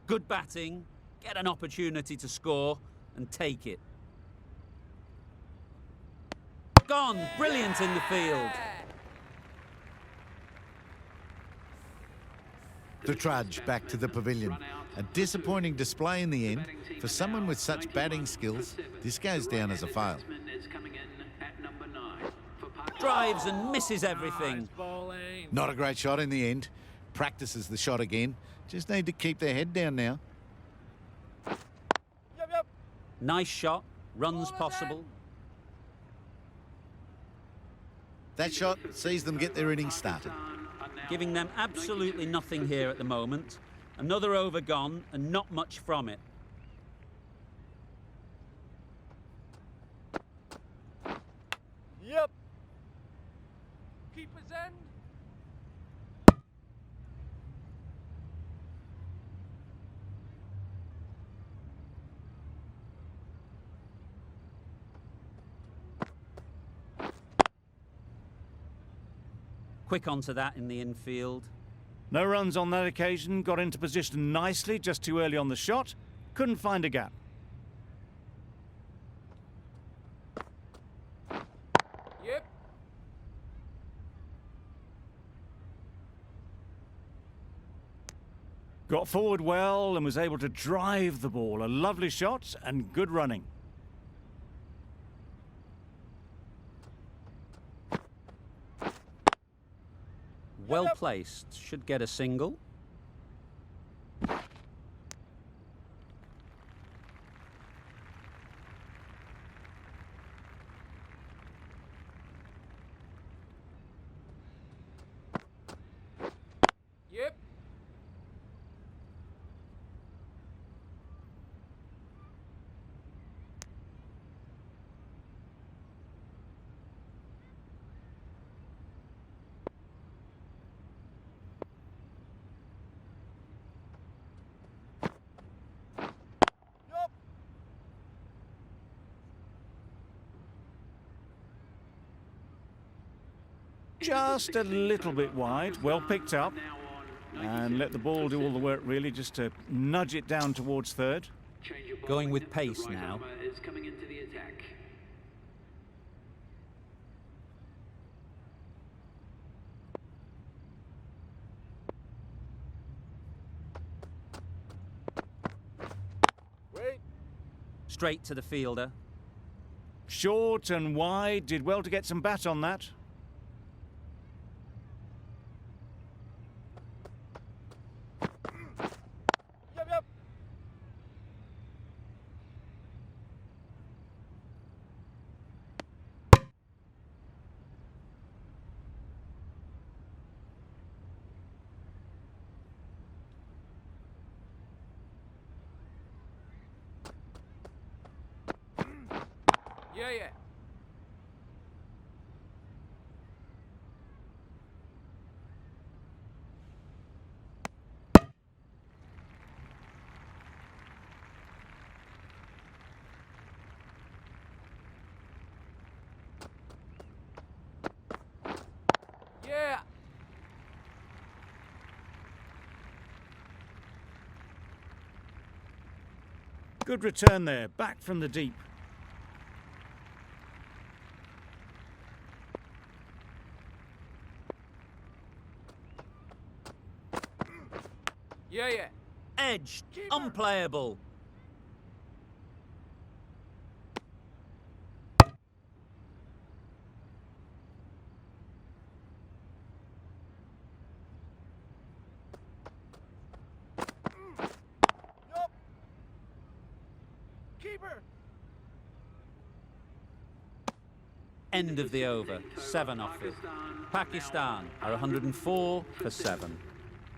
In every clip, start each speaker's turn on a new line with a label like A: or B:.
A: Good batting, get an opportunity to score and take it. Gone, brilliant in the field.
B: The trudge back to the pavilion. A disappointing display in the end. For someone with such batting skills, this goes down as a fail.
A: Drives and misses everything.
B: Not a great shot in the end. Practices the shot again. Just need to keep their head down now.
A: Nice shot, runs possible.
B: That shot sees them get their innings started.
A: Giving them absolutely nothing here at the moment. Another over gone and not much from it.
C: Yep. Keeper's end.
A: Quick onto that in the infield.
D: No runs on that occasion, got into position nicely, just too early on the shot. Couldn't find a gap.
C: Yep.
D: Got forward well and was able to drive the ball. A lovely shot and good running.
A: Well placed, should get a single.
C: Yep.
D: Just a little bit wide, well picked up. And let the ball do all the work really, just to nudge it down towards third.
A: Going with pace now.
C: Wait.
A: Straight to the fielder.
D: Short and wide, did well to get some bat on that.
C: Yep. Yeah. Yeah.
D: Good return there, back from the deep.
C: Yeah.
A: Edged, unplayable.
C: Yup. Keeper.
A: End of the over, 7 off it. Pakistan are 104 for 7.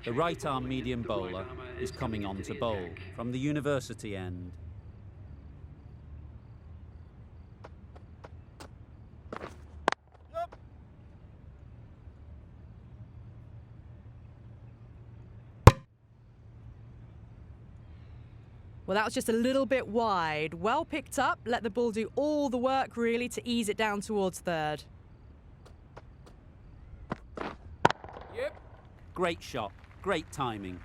A: The right-arm medium bowler is coming on to bowl from the university end.
C: Yup.
E: Well, that was just a little bit wide. Well picked up, let the ball do all the work really to ease it down towards third.
C: Yep.
A: Great shot, great timing.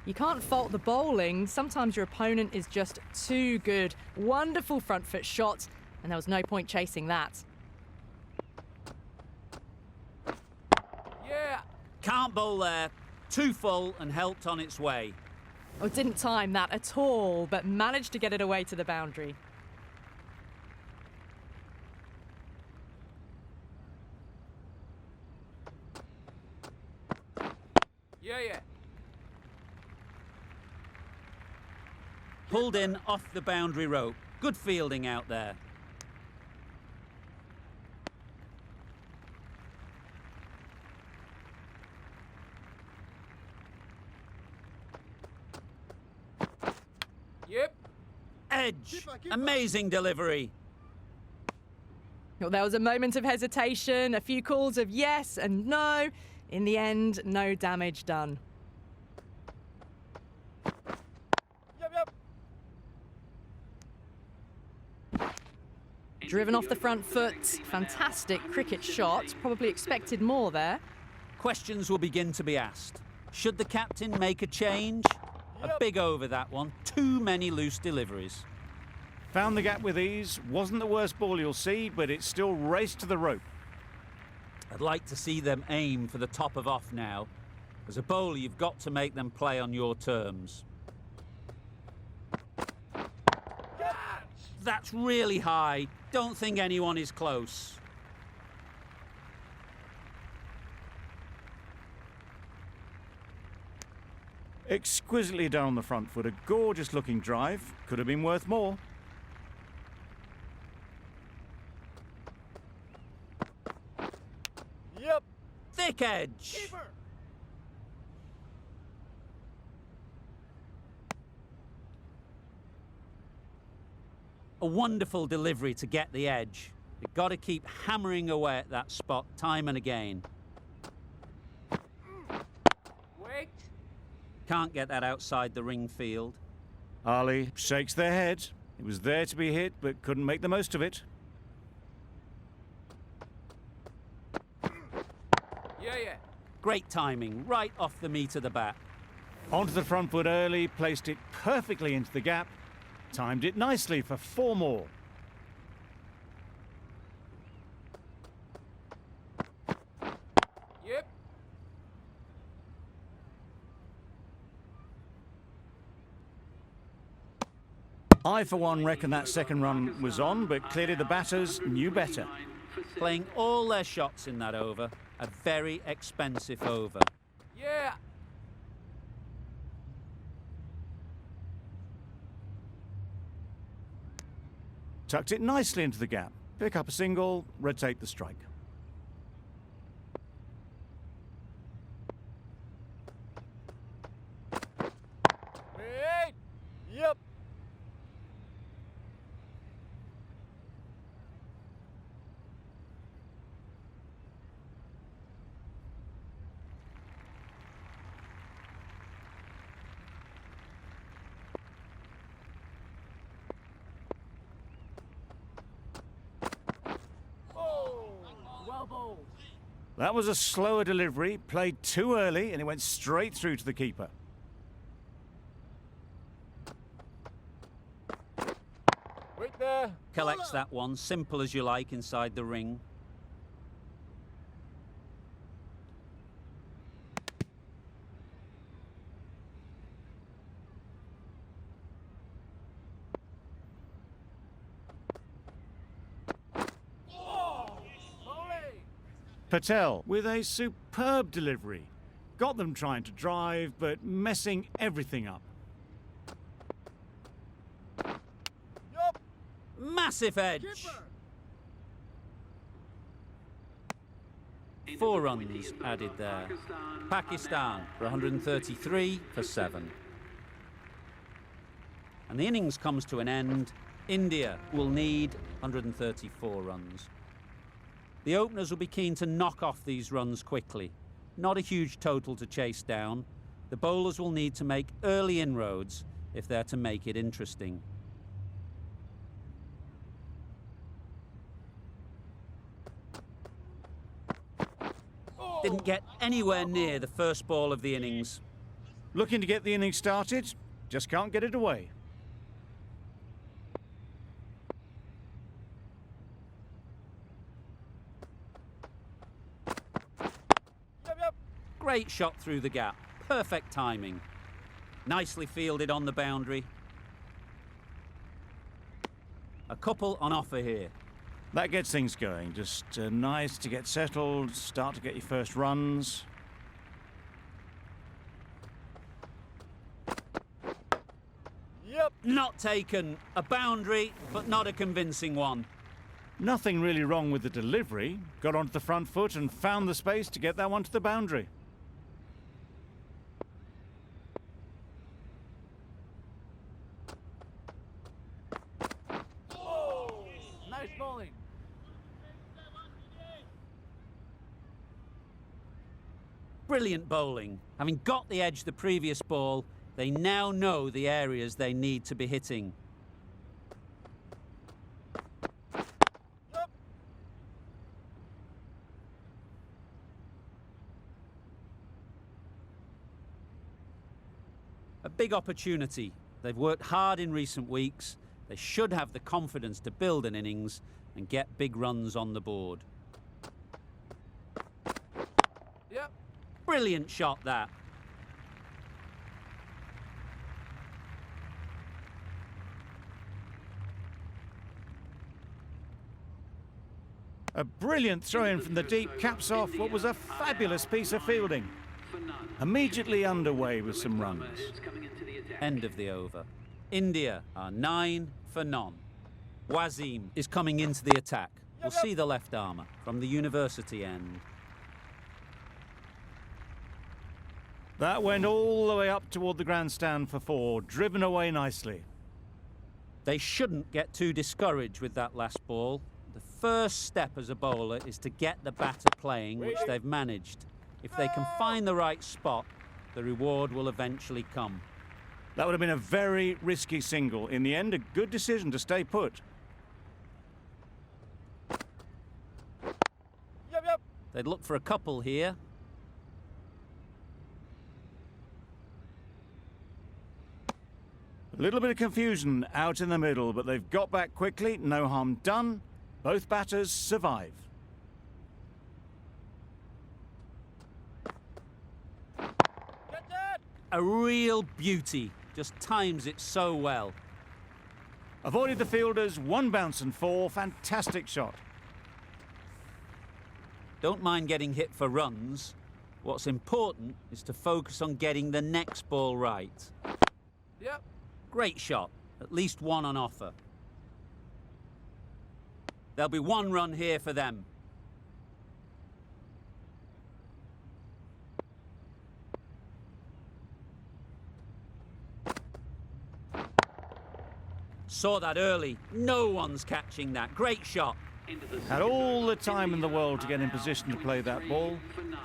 E: You can't fault the bowling. Sometimes your opponent is just too good. Wonderful front foot shot, and there was no point chasing that.
C: Yeah.
A: Can't bowl there. Too full and helped on its way.
E: Oh, didn't time that at all, but managed to get it away to the boundary.
C: Yeah.
A: Pulled in off the boundary rope. Good fielding out there.
C: Yep.
A: Edge. Amazing delivery.
E: Well, there was a moment of hesitation, a few calls of yes and no. In the end, no damage done.
C: Yep.
E: Driven off the front foot. Fantastic cricket shot. Probably expected more there.
A: Questions will begin to be asked. Should the captain make a change? A big over that one. Too many loose deliveries.
D: Found the gap with ease. Wasn't the worst ball you'll see, but it still raced to the rope.
A: I'd like to see them aim for the top of off now. As a bowler, you've got to make them play on your terms. That's really high. Don't think anyone is close.
D: Exquisitely done on the front foot. A gorgeous looking drive. Could have been worth more.
C: Yep.
A: Thick edge. A wonderful delivery to get the edge. You've got to keep hammering away at that spot time and again.
C: Wait.
A: Can't get that outside the ring field.
D: Ali shakes their head. It was there to be hit, but couldn't make the most of it.
C: Yeah.
A: Great timing, right off the meat of the bat.
D: Onto the front foot early, placed it perfectly into the gap. Timed it nicely for 4 more.
C: Yep.
D: I, for one, reckon that second run was on, but clearly the batters knew better.
A: Playing all their shots in that over. A very expensive over.
C: Yeah.
D: Tucked it nicely into the gap. Pick up a single, rotate the strike.
C: Wait. Yep.
D: That was a slower delivery, played too early, and it went straight through to the keeper.
C: Wait there.
A: Collects that one, simple as you like, inside the ring.
D: Patel with a superb delivery. Got them trying to drive, but messing everything up.
C: Yup.
A: Massive edge. 4 runs added there. Pakistan for 133 for 7. And the innings comes to an end. India will need 134 runs. The openers will be keen to knock off these runs quickly. Not a huge total to chase down. The bowlers will need to make early inroads if they're to make it interesting. Didn't get anywhere near the first ball of the innings.
D: Looking to get the innings started, just can't get it away.
C: Yep.
A: Great shot through the gap. Perfect timing. Nicely fielded on the boundary. A couple on offer here.
D: That gets things going. Just nice to get settled, start to get your first runs.
C: Yep.
A: Not taken. A boundary, but not a convincing one.
D: Nothing really wrong with the delivery. Got onto the front foot and found the space to get that one to the boundary.
C: Nice bowling.
A: Brilliant bowling. Having got the edge the previous ball, they now know the areas they need to be hitting.
C: Yep.
A: A big opportunity. They've worked hard in recent weeks. They should have the confidence to build an innings and get big runs on the board.
C: Yep.
A: Brilliant shot, that.
D: A brilliant throw-in from the deep caps off what was a fabulous piece of fielding. Immediately underway with some runs.
A: End of the over. India are 9 for none. Wasim is coming into the attack. We'll see the left armour from the university end.
D: That went all the way up toward the grandstand for 4, driven away nicely.
A: They shouldn't get too discouraged with that last ball. The first step as a bowler is to get the batter playing, which they've managed. If they can find the right spot, the reward will eventually come.
D: That would have been a very risky single. In the end, a good decision to stay put.
C: Yep.
A: They'd look for a couple here.
D: A little bit of confusion out in the middle, but they've got back quickly. No harm done. Both batters survive.
C: Get that.
A: A real beauty. Just times it so well.
D: Avoided the fielders, 1 bounce and 4. Fantastic shot.
A: Don't mind getting hit for runs. What's important is to focus on getting the next ball right.
C: Yep.
A: Great shot. At least 1 on offer. There'll be 1 run here for them. Saw that early. No one's catching that. Great shot.
D: Had all the time in the world to get in position to play that ball.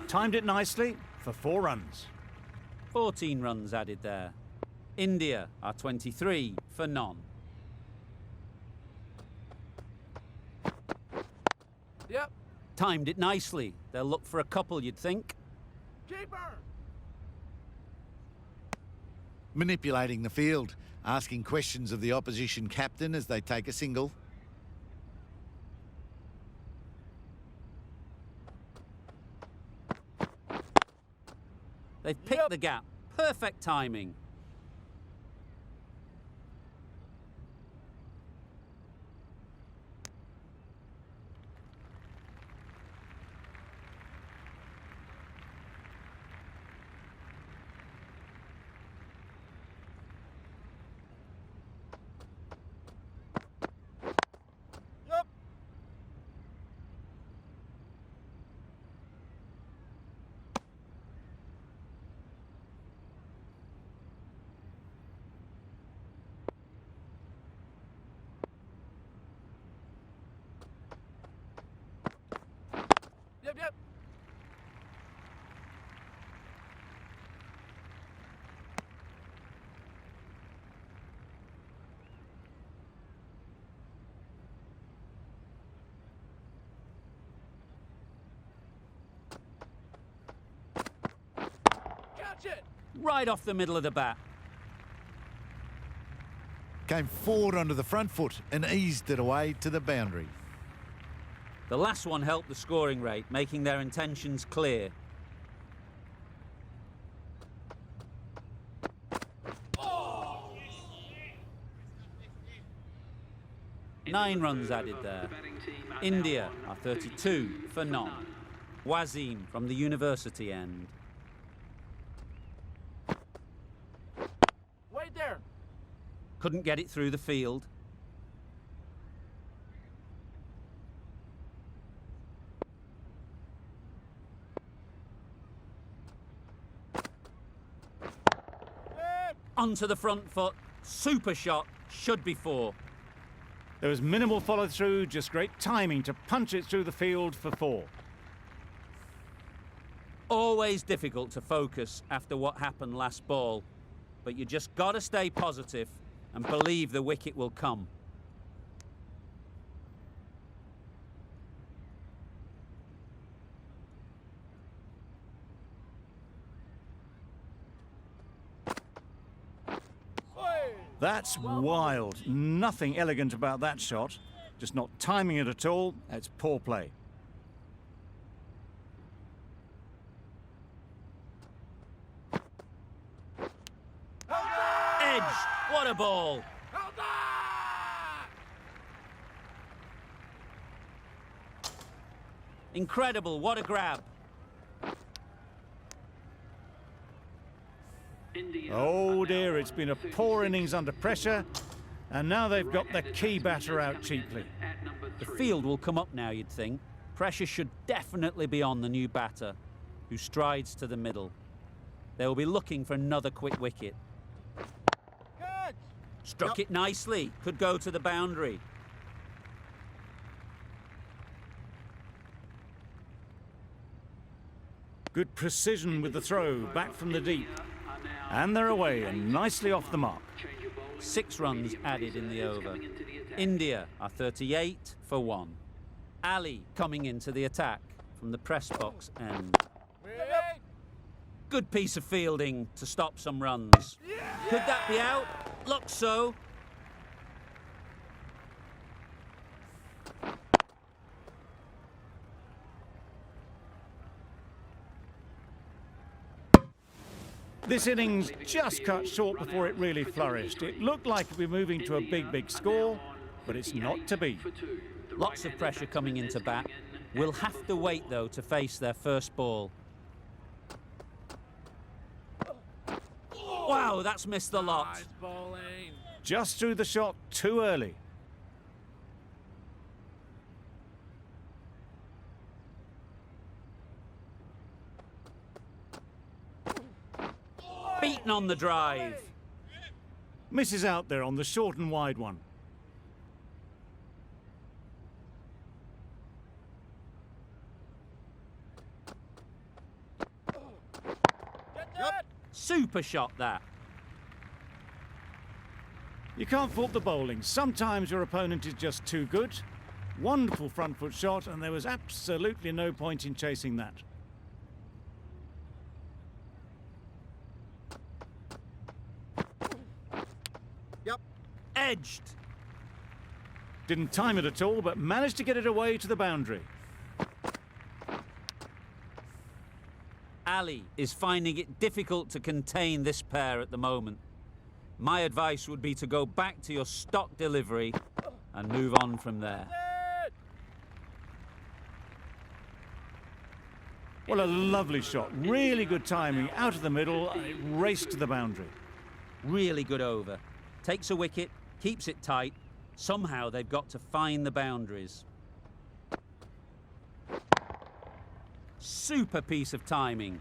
D: Timed it nicely for 4 runs.
A: 14 runs added there. India are 23 for none.
C: Yep.
A: Timed it nicely. They'll look for a couple, you'd think.
C: Keeper.
B: Manipulating the field, asking questions of the opposition captain as they take a single.
A: They've picked the gap. Perfect timing.
C: Yep. Yep. Catch it.
A: right off the middle of the bat.
B: Came forward onto the front foot and eased it away to the boundary.
A: The last one helped the scoring rate, making their intentions clear. Nine runs added there. India are 32 for none. Wasim from the university end.
C: Wait there.
A: Couldn't get it through the field. Onto the front foot. Super shot. Should be four.
D: There was minimal follow-through, just great timing to punch it through the field for four.
A: Always difficult to focus after what happened last ball, but you just got to stay positive and believe the wicket will come.
D: That's wild. Nothing elegant about that shot. Just not timing it at all. It's poor play.
A: Edge! What a ball!
C: Hold on!
A: Incredible, what a grab.
D: Oh dear, it's been a poor innings under pressure, and now they've got the key batter out cheaply.
A: The field will come up now, you'd think. Pressure should definitely be on the new batter, who strides to the middle. They will be looking for another quick wicket.
C: Good.
A: Struck it nicely, could go to the boundary.
D: Good precision with the throw, back from the deep. And they're away and nicely off the mark.
A: 6 runs added in the over. India are 38 for 1. Ali coming into the attack from the press box end.
C: Wait.
A: Good piece of fielding to stop some runs. Could that be out? Looks so.
D: This innings just cut short before it really flourished. It looked like it'd be moving to a big score, but it's not to be.
A: Lots of pressure coming into bat. Will have to wait, though, to face their first ball. Wow, that's missed the lot.
C: Nice bowling.
D: Just threw the shot too early.
A: Beaten on the drive.
D: Misses out there on the short and wide one.
C: Get that.
A: Super shot, that.
D: You can't fault the bowling. Sometimes your opponent is just too good. Wonderful front foot shot, and there was absolutely no point in chasing that.
A: Edged.
D: Didn't time it at all, but managed to get it away to the boundary.
A: Ali is finding it difficult to contain this pair at the moment. My advice would be to go back to your stock delivery and move on from there.
D: Well, a lovely shot. Really good timing. Out of the middle, and it raced to the boundary.
A: Really good over. Takes a wicket, keeps it tight. Somehow they've got to find the boundaries. Super piece of timing.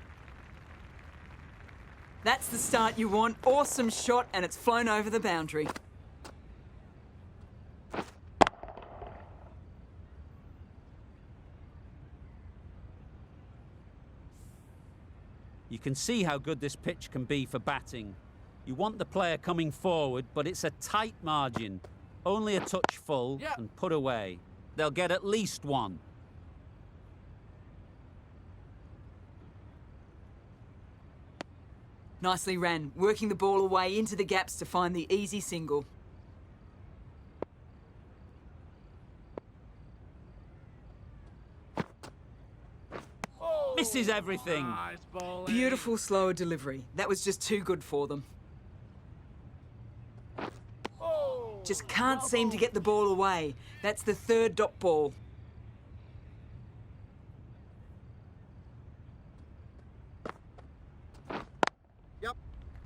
F: That's the start you want. Awesome shot, and it's flown over the boundary.
A: You can see how good this pitch can be for batting. You want the player coming forward, but it's a tight margin. Only a touch full and put away. They'll get at least one.
F: Nicely ran, working the ball away into the gaps to find the easy single.
A: Misses everything.
C: Nice bowling.
F: Beautiful slower delivery. That was just too good for them. Just can't seem to get the ball away. That's the third dot ball.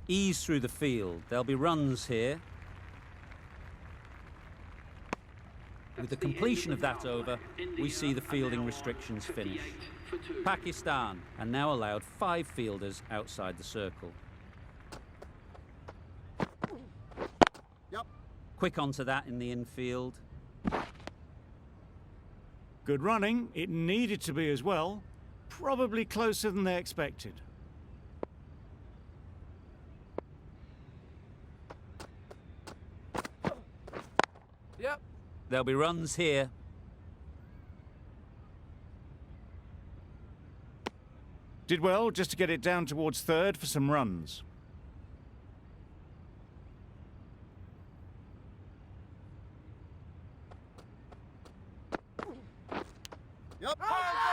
A: Ease through the field. There'll be runs here. With the completion of that over, we see the fielding restrictions finish. Pakistan are now allowed 5 fielders outside the circle. Quick onto that in the infield.
D: Good running. It needed to be as well. Probably closer than they expected.
C: Yep.
A: There'll be runs here.
D: Did well just to get it down towards third for some runs.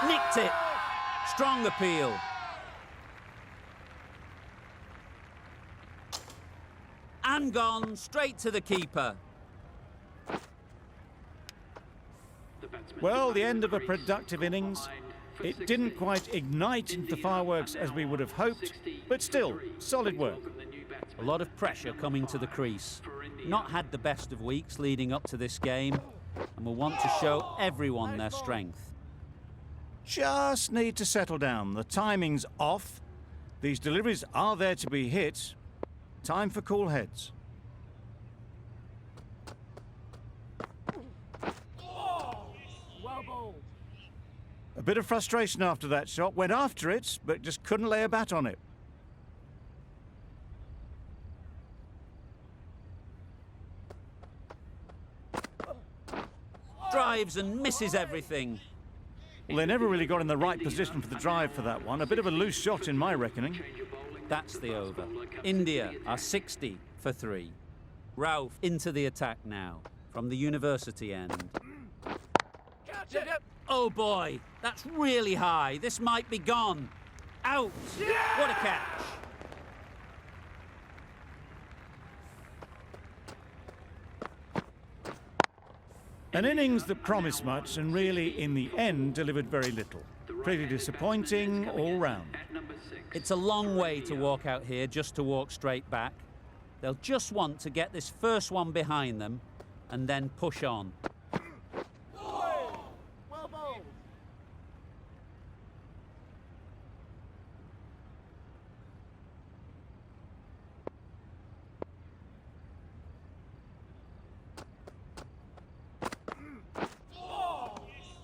A: Nicked it. Strong appeal. And gone straight to the keeper.
D: Well, the end of a productive innings. It didn't quite ignite into the fireworks as we would have hoped, but still, solid work.
A: A lot of pressure coming to the crease. Not had the best of weeks leading up to this game, and will want to show everyone their strength.
D: Just need to settle down. The timing's off. These deliveries are there to be hit. Time for cool heads.
C: Well bowled.
D: A bit of frustration after that shot. Went after it, but just couldn't lay a bat on it.
A: Drives and misses everything.
D: Well, they never really got in the right position for the drive for that one. A bit of a loose shot in my reckoning.
A: That's the over. India are 60 for 3. Ralph into the attack now from the university end.
C: Catch it. Yep.
A: Oh boy, that's really high. This might be gone. Out. What a catch.
D: An innings that promised much and really, in the end, delivered very little. Pretty disappointing all round.
A: It's a long way to walk out here just to walk straight back. They'll just want to get this first one behind them and then push on.
C: Well bowled.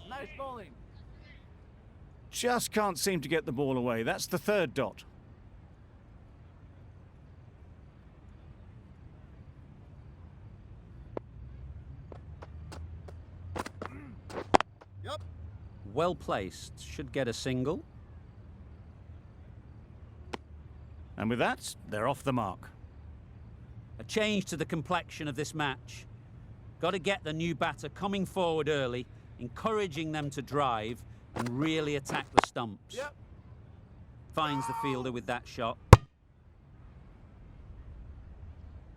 C: Nice bowling.
D: Just can't seem to get the ball away. That's the third dot.
A: Well placed, should get a single.
D: And with that, they're off the mark.
A: A change to the complexion of this match. Got to get the new batter coming forward early, encouraging them to drive and really attack the stumps.
C: Yep.
A: Finds the fielder with that shot.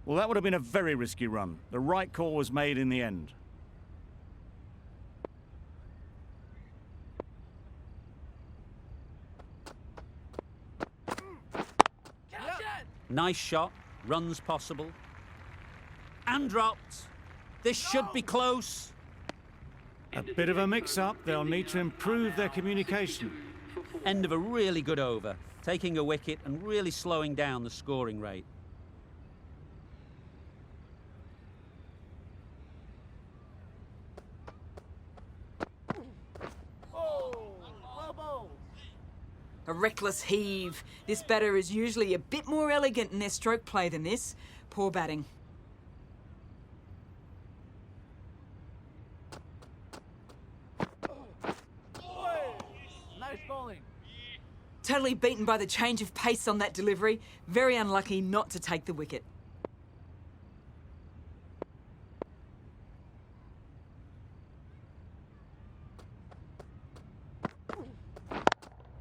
D: Well, that would have been a very risky run. The right call was made in the end.
C: Catch it.
A: Nice shot, runs possible. And dropped. This should be close.
D: A bit of a mix-up. They'll need to improve their communication.
A: End of a really good over, taking a wicket and really slowing down the scoring rate.
C: Well bowled.
F: A reckless heave. This batter is usually a bit more elegant in their stroke play than this. Poor batting.
C: Nice bowling.
F: totally beaten by the change of pace on that delivery. Very unlucky not to take the wicket.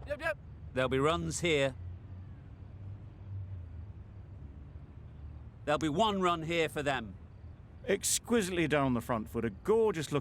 C: Yep.
A: There'll be runs here. There'll be 1 run here for them.
D: Exquisitely done on the front foot, a gorgeous look.